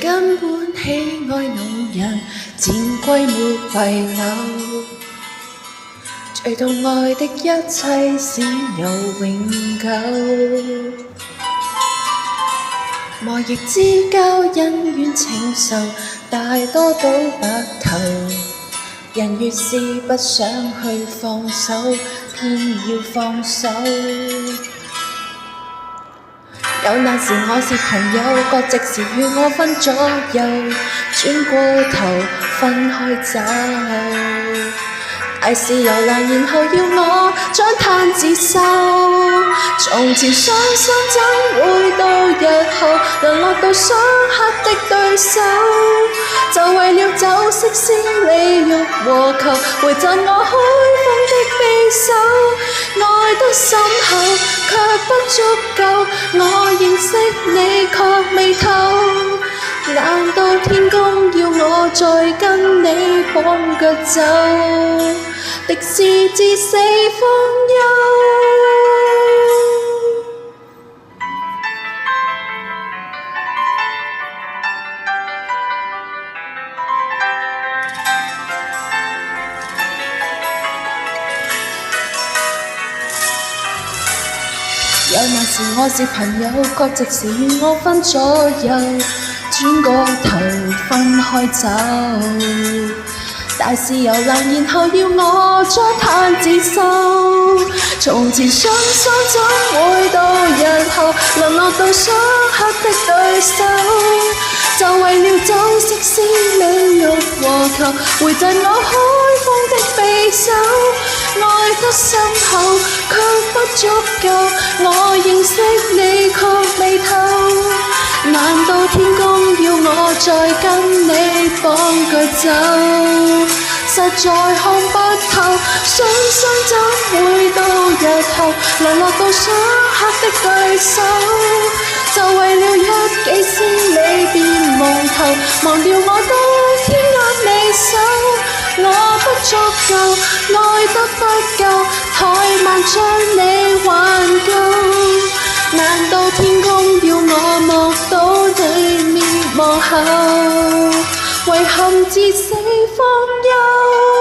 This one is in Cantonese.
根本喜愛惱人，漸歸沒遺留。最痛愛的一切只有永久。莫逆之交，恩怨情仇，大多都白頭。人越是不想去放手，偏要放手。有難時我是朋友，割席時與我分左右，轉過頭分開走。大事由來，然後要我將攤子收。從前傷心怎會到日後淪落到相克的對手？就為了酒色思理欲和求，回贈我虛風的匕首。愛得深厚卻不足夠，我認識你卻未透。難道天公要我再跟你綁腳走？敵視至死方休。有難時我是朋友，割席時與我分左右，轉過頭分開走。大事由來，然後要我將攤子收。從前傷心怎會到日後淪落到相克的對手？就為了酒色思理欲和求，回贈我虛風的匕首。愛得深厚卻不足夠，我認識你卻未透。難道天公要我再跟你綁腳走？實在看不透，傷心怎會到日後淪落到相克的對手？就為了一己私利便蒙頭，忘掉我都天眼未守。我不足夠，愛得不夠，怠慢將你挽救。難道天公要我目睹你滅亡後，遺憾至死方休？